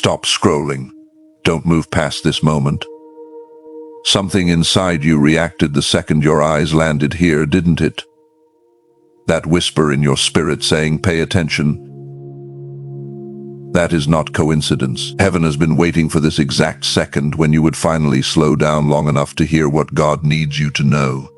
Stop scrolling. Don't move past this moment. Something inside you reacted the second your eyes landed here, didn't it? That whisper in your spirit saying, "Pay attention." That is not coincidence. Heaven has been waiting for this exact second when you would finally slow down long enough to hear what God needs you to know.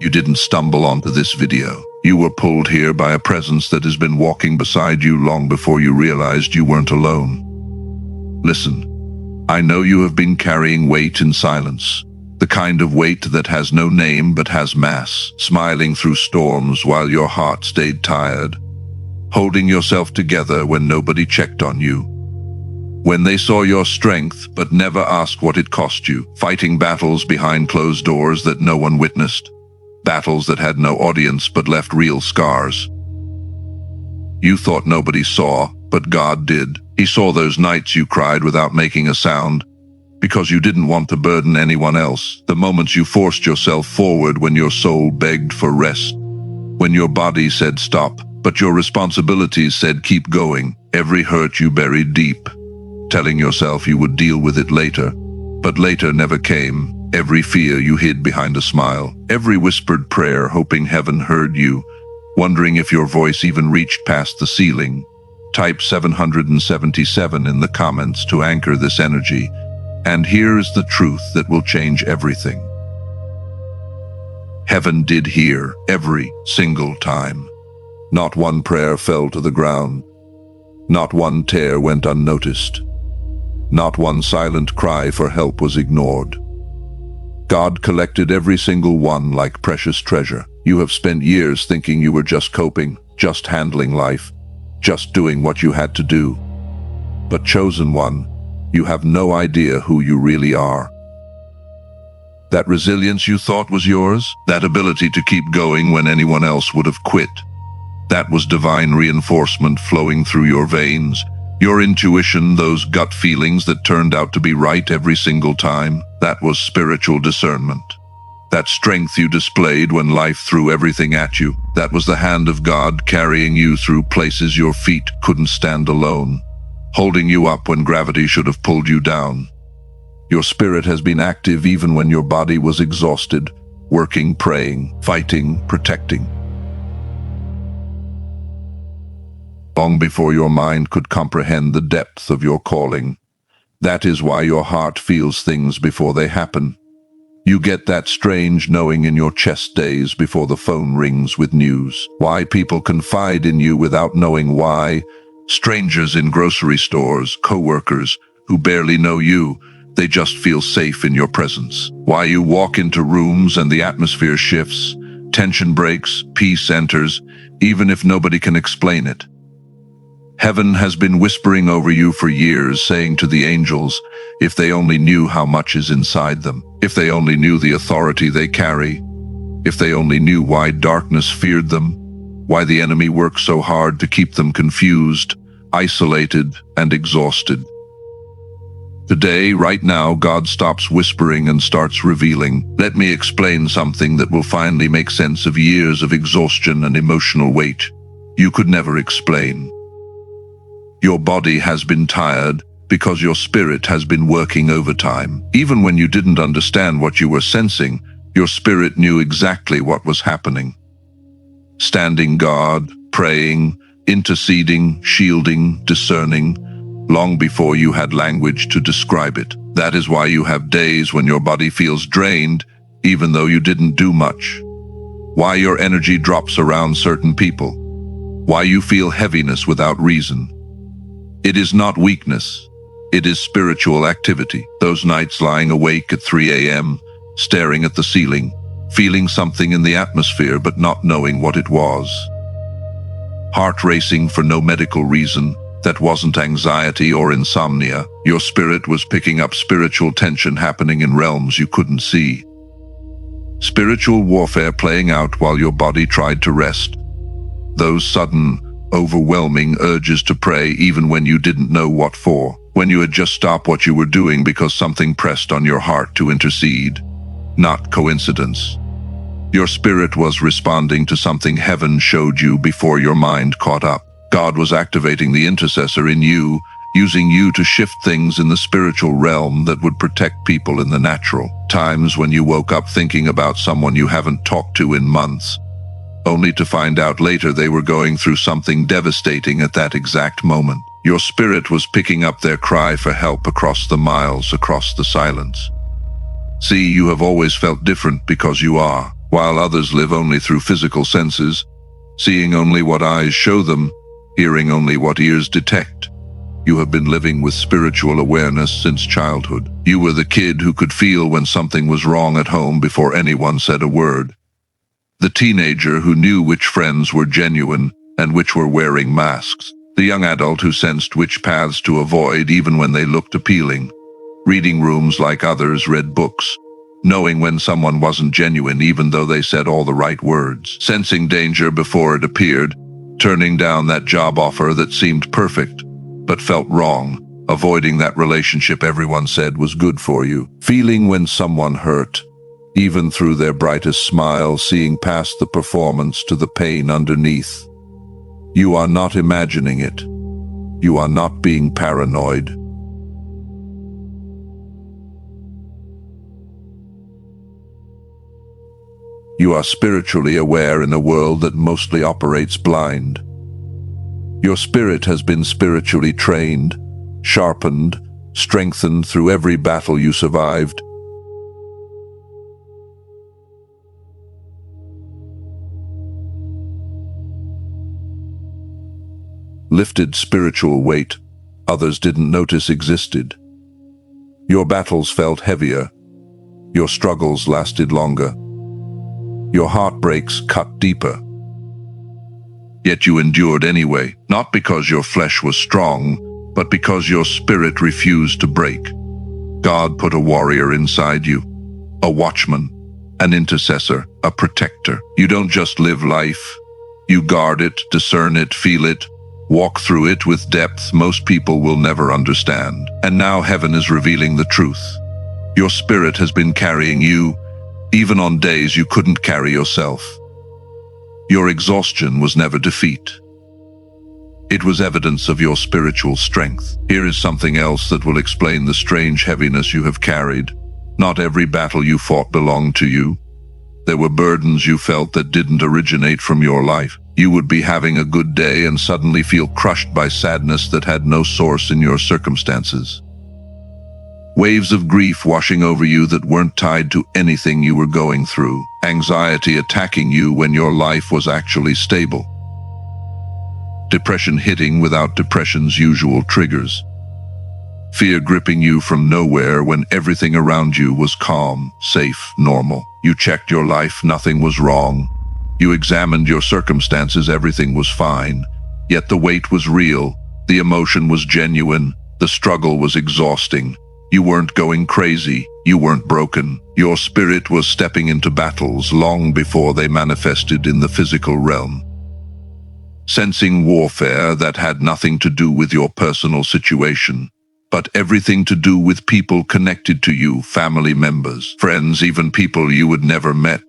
You didn't stumble onto this video. You were pulled here by a presence that has been walking beside you long before you realized you weren't alone. Listen, I know you have been carrying weight in silence. The kind of weight that has no name but has mass, smiling through storms while your heart stayed tired, holding yourself together when nobody checked on you. When they saw your strength but never asked what it cost you, fighting battles behind closed doors that no one witnessed, battles that had no audience but left real scars. You thought nobody saw, but God did. He saw those nights you cried without making a sound, because you didn't want to burden anyone else. The moments you forced yourself forward when your soul begged for rest, when your body said stop, but your responsibilities said keep going. Every hurt you buried deep, telling yourself you would deal with it later, but later never came. Every fear you hid behind a smile, every whispered prayer hoping heaven heard you, wondering if your voice even reached past the ceiling. Type 777 in the comments to anchor this energy. And here is the truth that will change everything. Heaven did hear every single time. Not one prayer fell to the ground. Not one tear went unnoticed. Not one silent cry for help was ignored. God collected every single one like precious treasure. You have spent years thinking you were just coping, just handling life, just doing what you had to do. But chosen one, you have no idea who you really are. That resilience you thought was yours, that ability to keep going when anyone else would have quit, that was divine reinforcement flowing through your veins. Your intuition, those gut feelings that turned out to be right every single time, that was spiritual discernment. That strength you displayed when life threw everything at you, that was the hand of God carrying you through places your feet couldn't stand alone, holding you up when gravity should have pulled you down. Your spirit has been active even when your body was exhausted, working, praying, fighting, protecting. Long before your mind could comprehend the depth of your calling. That is why your heart feels things before they happen. You get that strange knowing in your chest days before the phone rings with news. Why people confide in you without knowing why. Strangers in grocery stores, co-workers who barely know you, they just feel safe in your presence. Why you walk into rooms and the atmosphere shifts, tension breaks, peace enters, even if nobody can explain it. Heaven has been whispering over you for years, saying to the angels, if they only knew how much is inside them, if they only knew the authority they carry, if they only knew why darkness feared them, why the enemy works so hard to keep them confused, isolated, and exhausted. Today, right now, God stops whispering and starts revealing. Let me explain something that will finally make sense of years of exhaustion and emotional weight you could never explain. Your body has been tired because your spirit has been working overtime. Even when you didn't understand what you were sensing, your spirit knew exactly what was happening. Standing guard, praying, interceding, shielding, discerning, long before you had language to describe it. That is why you have days when your body feels drained, even though you didn't do much. Why your energy drops around certain people. Why you feel heaviness without reason. It is not weakness. It is spiritual activity. Those nights lying awake at 3 a.m., staring at the ceiling, feeling something in the atmosphere but not knowing what it was. Heart racing for no medical reason. That wasn't anxiety or insomnia. Your spirit was picking up spiritual tension happening in realms you couldn't see. Spiritual warfare playing out while your body tried to rest. Those sudden, overwhelming urges to pray even when you didn't know what for. When you had just stopped what you were doing because something pressed on your heart to intercede. Not coincidence. Your spirit was responding to something heaven showed you before your mind caught up. God was activating the intercessor in you, using you to shift things in the spiritual realm that would protect people in the natural. Times when you woke up thinking about someone you haven't talked to in months, only to find out later they were going through something devastating at that exact moment. Your spirit was picking up their cry for help across the miles, across the silence. See, you have always felt different because you are. While others live only through physical senses, seeing only what eyes show them, hearing only what ears detect, you have been living with spiritual awareness since childhood. You were the kid who could feel when something was wrong at home before anyone said a word. The teenager who knew which friends were genuine and which were wearing masks. The young adult who sensed which paths to avoid even when they looked appealing. Reading rooms like others read books, knowing when someone wasn't genuine even though they said all the right words. Sensing danger before it appeared, turning down that job offer that seemed perfect but felt wrong, avoiding that relationship everyone said was good for you. Feeling when someone hurt, even through their brightest smile, seeing past the performance to the pain underneath. You are not imagining it. You are not being paranoid. You are spiritually aware in a world that mostly operates blind. Your spirit has been spiritually trained, sharpened, strengthened through every battle you survived. Lifted spiritual weight others didn't notice existed. Your battles felt heavier. Your struggles lasted longer. Your heartbreaks cut deeper. Yet you endured anyway, not because your flesh was strong, but because your spirit refused to break. God put a warrior inside you, a watchman, an intercessor, a protector. You don't just live life. You guard it, discern it, feel it, walk through it with depth most people will never understand. And now heaven is revealing the truth. Your spirit has been carrying you, even on days you couldn't carry yourself. Your exhaustion was never defeat. It was evidence of your spiritual strength. Here is something else that will explain the strange heaviness you have carried. Not every battle you fought belonged to you. There were burdens you felt that didn't originate from your life. You would be having a good day and suddenly feel crushed by sadness that had no source in your circumstances. Waves of grief washing over you that weren't tied to anything you were going through. Anxiety attacking you when your life was actually stable. Depression hitting without depression's usual triggers. Fear gripping you from nowhere when everything around you was calm, safe, normal. You checked your life, nothing was wrong. You examined your circumstances, everything was fine. Yet the weight was real, the emotion was genuine, the struggle was exhausting. You weren't going crazy, you weren't broken. Your spirit was stepping into battles long before they manifested in the physical realm. Sensing warfare that had nothing to do with your personal situation, but everything to do with people connected to you, family members, friends, even people you had never met,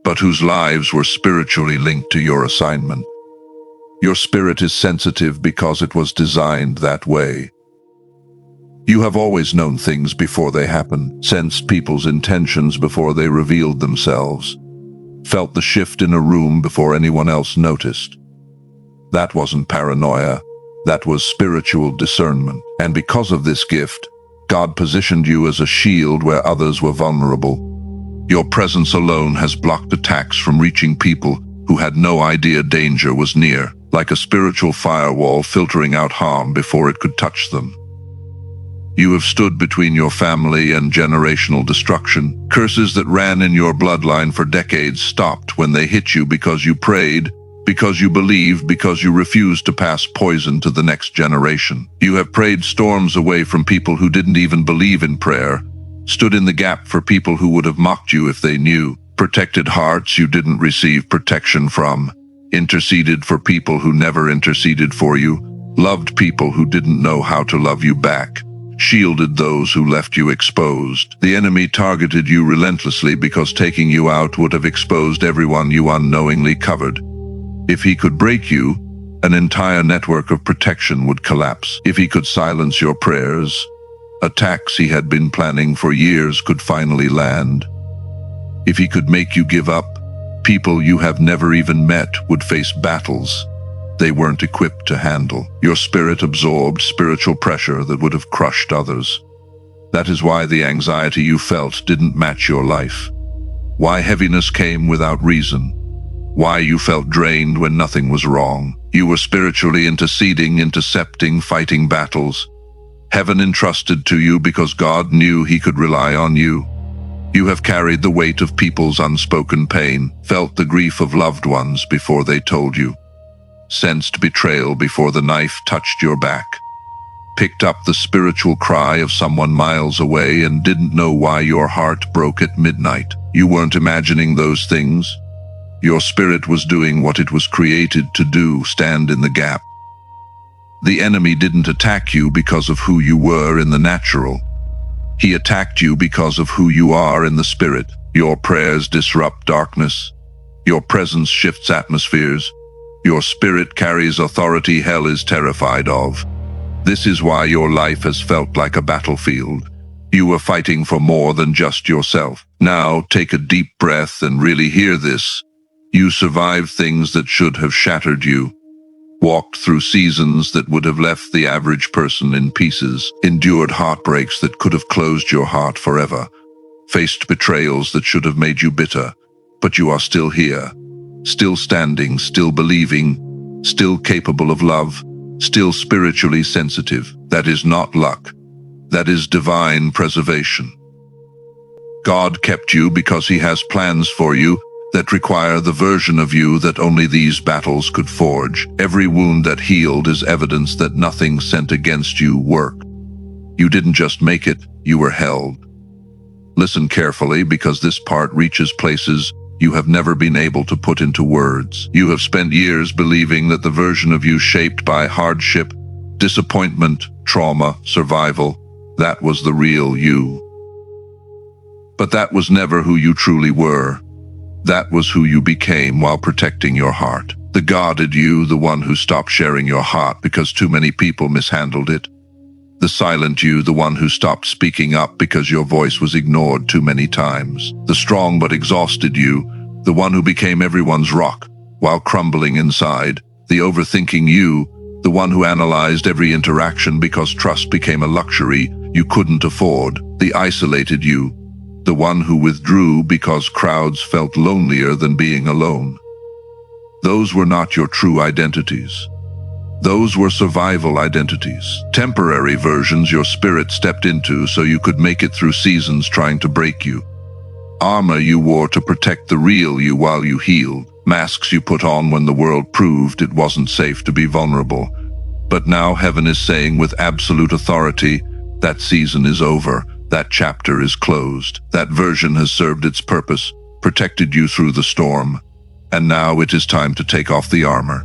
but whose lives were spiritually linked to your assignment. Your spirit is sensitive because it was designed that way. You have always known things before they happen, sensed people's intentions before they revealed themselves, felt the shift in a room before anyone else noticed. That wasn't paranoia, that was spiritual discernment. And because of this gift, God positioned you as a shield where others were vulnerable. Your presence alone has blocked attacks from reaching people who had no idea danger was near, like a spiritual firewall filtering out harm before it could touch them. You have stood between your family and generational destruction. Curses that ran in your bloodline for decades stopped when they hit you because you prayed, because you believed, because you refused to pass poison to the next generation. You have prayed storms away from people who didn't even believe in prayer, stood in the gap for people who would have mocked you if they knew, protected hearts you didn't receive protection from, interceded for people who never interceded for you, loved people who didn't know how to love you back, shielded those who left you exposed. The enemy targeted you relentlessly because taking you out would have exposed everyone you unknowingly covered. If he could break you, An entire network of protection would collapse. If he could silence your prayers, attacks he had been planning for years could finally land. If he could make you give up, people you have never even met would face battles they weren't equipped to handle. Your spirit absorbed spiritual pressure that would have crushed others. That is why the anxiety you felt didn't match your life. Why heaviness came without reason. Why you felt drained when nothing was wrong. You were spiritually interceding, intercepting, fighting battles. Heaven entrusted to you because God knew he could rely on you. You have carried the weight of people's unspoken pain, felt the grief of loved ones before they told you, sensed betrayal before the knife touched your back, picked up the spiritual cry of someone miles away and didn't know why your heart broke at midnight. You weren't imagining those things. Your spirit was doing what it was created to do, stand in the gap. The enemy didn't attack you because of who you were in the natural. He attacked you because of who you are in the spirit. Your prayers disrupt darkness. Your presence shifts atmospheres. Your spirit carries authority hell is terrified of. This is why your life has felt like a battlefield. You were fighting for more than just yourself. Now take a deep breath and really hear this. You survived things that should have shattered you, walked through seasons that would have left the average person in pieces, endured heartbreaks that could have closed your heart forever, faced betrayals that should have made you bitter, but you are still here, still standing, still believing, still capable of love, still spiritually sensitive. That is not luck. That is divine preservation. God kept you because he has plans for you that require the version of you that only these battles could forge. Every wound that healed is evidence that nothing sent against you worked. You didn't just make it, you were held. Listen carefully, because this part reaches places you have never been able to put into words. You have spent years believing that the version of you shaped by hardship, disappointment, trauma, survival, that was the real you. But that was never who you truly were. That was who you became while protecting your heart. The guarded you, the one who stopped sharing your heart because too many people mishandled it. The silent you, the one who stopped speaking up because your voice was ignored too many times. The strong but exhausted you, the one who became everyone's rock while crumbling inside. The overthinking you, the one who analyzed every interaction because trust became a luxury you couldn't afford. The isolated you, the one who withdrew because crowds felt lonelier than being alone. Those were not your true identities. Those were survival identities, temporary versions your spirit stepped into so you could make it through seasons trying to break you. Armor you wore to protect the real you while you healed. Masks you put on when the world proved it wasn't safe to be vulnerable. But now heaven is saying with absolute authority, that season is over. That chapter is closed. That version has served its purpose, protected you through the storm. And now it is time to take off the armor.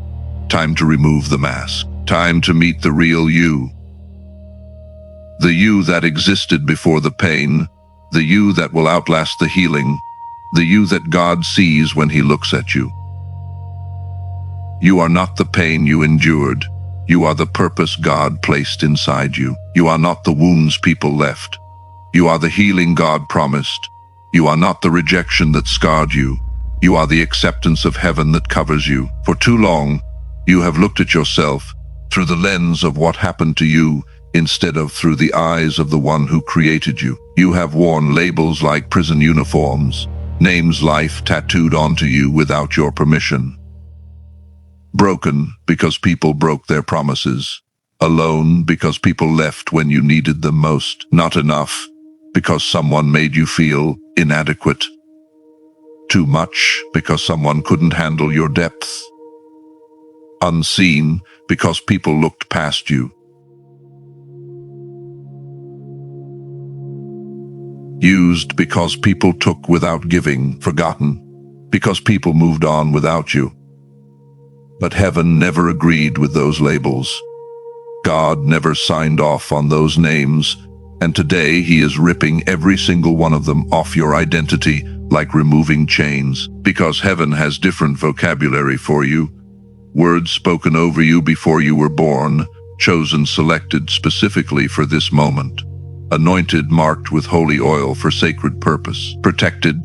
Time to remove the mask. Time to meet the real you. The you that existed before the pain. The you that will outlast the healing. The you that God sees when he looks at you. You are not the pain you endured. You are the purpose God placed inside you. You are not the wounds people left. You are the healing God promised. You are not the rejection that scarred you. You are the acceptance of heaven that covers you. For too long, you have looked at yourself through the lens of what happened to you instead of through the eyes of the one who created you. You have worn labels like prison uniforms, names life tattooed onto you without your permission. Broken because people broke their promises. Alone because people left when you needed them most. Not enough because someone made you feel inadequate. Too much because someone couldn't handle your depth. Unseen because people looked past you. Used because people took without giving. Forgotten because people moved on without you. But heaven never agreed with those labels. God never signed off on those names, and today he is ripping every single one of them off your identity like removing chains, because heaven has different vocabulary for you. words spoken over you before you were born, chosen, selected specifically for this moment, anointed, marked with holy oil for sacred purpose, protected,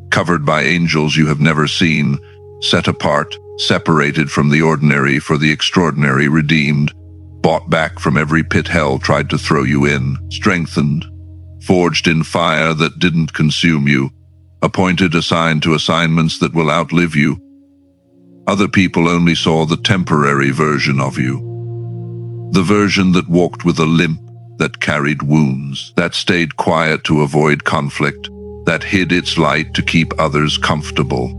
covered by angels you have never seen, set apart, separated from the ordinary for the extraordinary, redeemed, bought back from every pit hell tried to throw you in, strengthened, forged in fire that didn't consume you, appointed, assigned to assignments that will outlive you. Other people only saw the temporary version of you, the version that walked with a limp, that carried wounds, that stayed quiet to avoid conflict, that hid its light to keep others comfortable.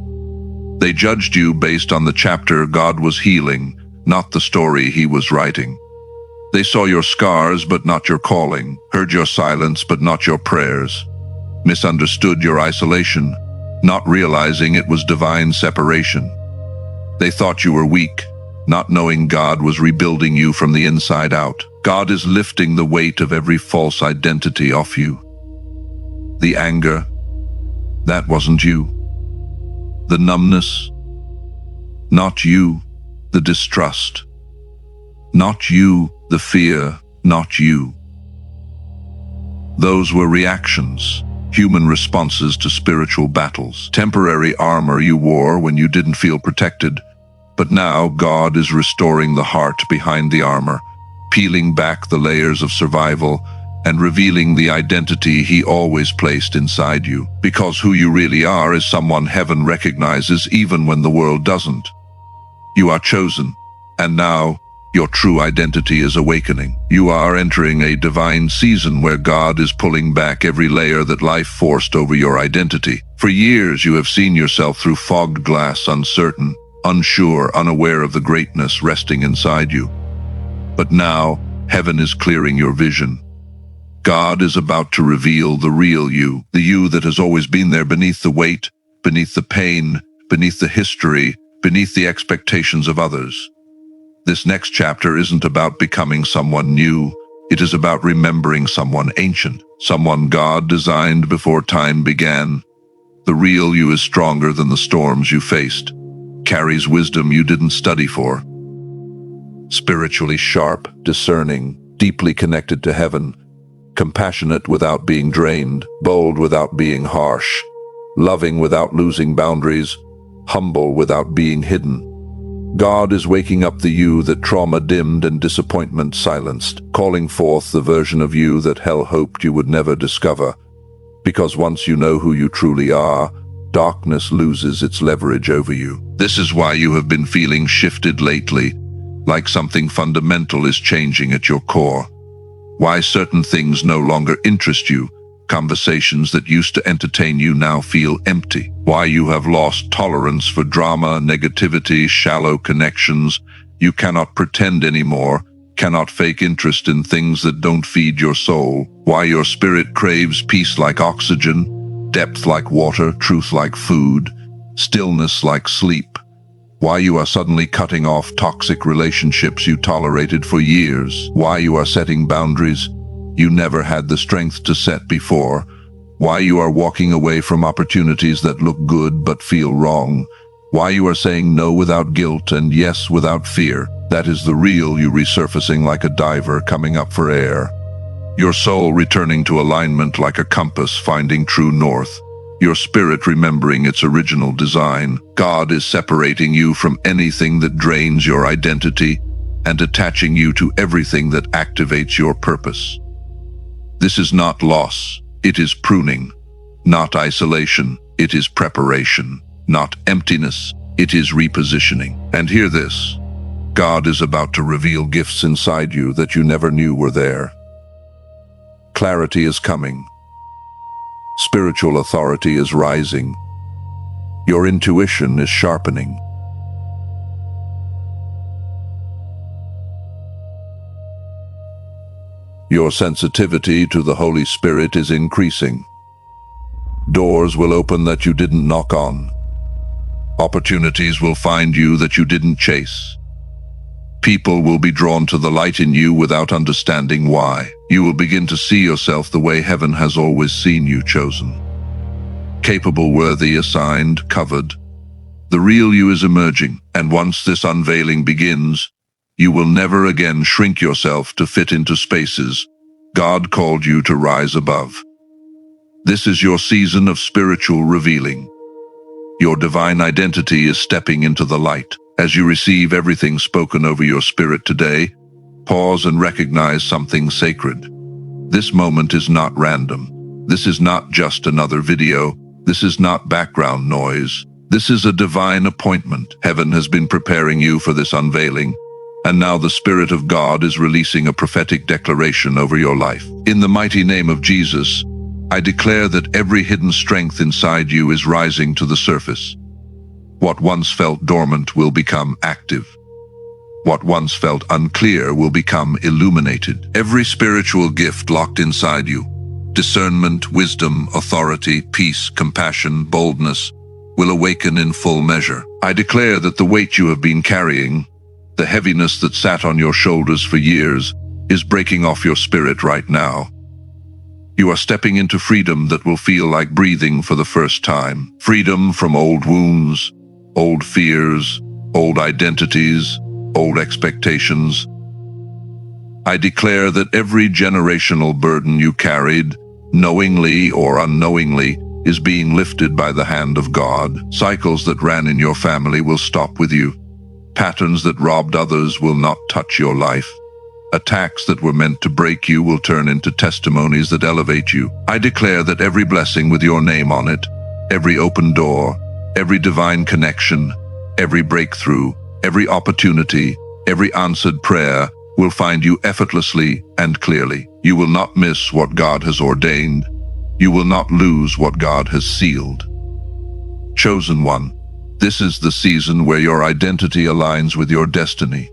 They judged you based on the chapter God was healing, not the story He was writing. They saw your scars but not your calling, heard your silence but not your prayers, misunderstood your isolation, not realizing it was divine separation. They thought you were weak, not knowing God was rebuilding you from the inside out. God is lifting the weight of every false identity off you. The anger, that wasn't you. The numbness, not you. The distrust, not you. The fear, not you. Those were reactions, human responses to spiritual battles, temporary armor you wore when you didn't feel protected. But now God is restoring the heart behind the armor, peeling back the layers of survival and revealing the identity He always placed inside you. Because who you really are is someone heaven recognizes even when the world doesn't. You are chosen, and now your true identity is awakening. You are entering a divine season where God is pulling back every layer that life forced over your identity. For years you have seen yourself through fogged glass, uncertain, unsure, unaware of the greatness resting inside you. But now, heaven is clearing your vision. God is about to reveal the real you, the you that has always been there beneath the weight, beneath the pain, beneath the history, beneath the expectations of others. This next chapter isn't about becoming someone new. It is about remembering someone ancient, someone God designed before time began. The real you is stronger than the storms you faced, carries wisdom you didn't study for. Spiritually sharp, discerning, deeply connected to heaven, compassionate without being drained, bold without being harsh, loving without losing boundaries, humble without being hidden. God is waking up the you that trauma dimmed and disappointment silenced, calling forth the version of you that hell hoped you would never discover. Because once you know who you truly are, darkness loses its leverage over you. This is why you have been feeling shifted lately, like something fundamental is changing at your core. Why certain things no longer interest you. Conversations that used to entertain you now feel empty. Why you have lost tolerance for drama, negativity, shallow connections. You cannot pretend anymore, cannot fake interest in things that don't feed your soul. Why your spirit craves peace like oxygen, depth like water, truth like food, stillness like sleep. Why you are suddenly cutting off toxic relationships you tolerated for years. Why you are setting boundaries you never had the strength to set before. Why you are walking away from opportunities that look good but feel wrong. Why you are saying no without guilt and yes without fear. That is the real you resurfacing like a diver coming up for air. Your soul returning to alignment like a compass finding true north. Your spirit remembering its original design. God is separating you from anything that drains your identity and attaching you to everything that activates your purpose. This is not loss, it is pruning. Not isolation, it is preparation. Not emptiness, it is repositioning. And hear this, God is about to reveal gifts inside you that you never knew were there. Clarity is coming. Spiritual authority is rising. Your intuition is sharpening. Your sensitivity to the Holy Spirit is increasing. Doors will open that you didn't knock on. Opportunities will find you that you didn't chase. People will be drawn to the light in you without understanding why. You will begin to see yourself the way heaven has always seen you, chosen. Capable, worthy, assigned, covered. The real you is emerging, and once this unveiling begins, you will never again shrink yourself to fit into spaces God called you to rise above. This is your season of spiritual revealing. Your divine identity is stepping into the light. As you receive everything spoken over your spirit today, pause and recognize something sacred. This moment is not random. This is not just another video. This is not background noise. This is a divine appointment. Heaven has been preparing you for this unveiling, and now the Spirit of God is releasing a prophetic declaration over your life. In the mighty name of Jesus, I declare that every hidden strength inside you is rising to the surface. What once felt dormant will become active. What once felt unclear will become illuminated. Every spiritual gift locked inside you, discernment, wisdom, authority, peace, compassion, boldness, will awaken in full measure. I declare that the weight you have been carrying, the heaviness that sat on your shoulders for years, is breaking off your spirit right now. You are stepping into freedom that will feel like breathing for the first time. Freedom from old wounds, old fears, old identities, old expectations. I declare that every generational burden you carried, knowingly or unknowingly, is being lifted by the hand of God. Cycles that ran in your family will stop with you. Patterns that robbed others will not touch your life. Attacks that were meant to break you will turn into testimonies that elevate you. I declare that every blessing with your name on it, every open door, every divine connection, every breakthrough, every opportunity, every answered prayer will find you effortlessly and clearly. You will not miss what God has ordained. You will not lose what God has sealed. Chosen one, this is the season where your identity aligns with your destiny.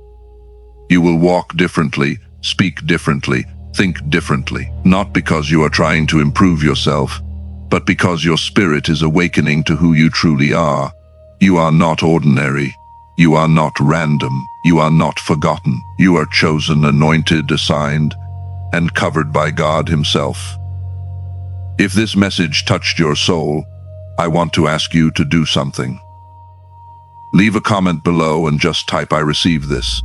You will walk differently, speak differently, think differently, not because you are trying to improve yourself, but because your spirit is awakening to who you truly are. You are not ordinary. You are not random. You are not forgotten. You are chosen, anointed, assigned, and covered by God Himself. If this message touched your soul, I want to ask you to do something. Leave a comment below and just type "I receive this."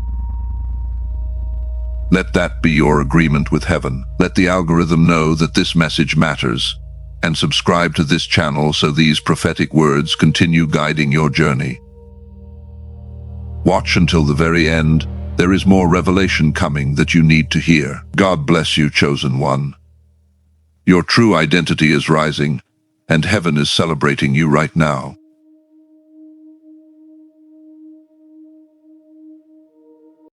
Let that be your agreement with heaven. Let the algorithm know that this message matters, and subscribe to this channel so these prophetic words continue guiding your journey. Watch until the very end. There is more revelation coming that you need to hear. God bless you, chosen one. Your true identity is rising, and heaven is celebrating you right now.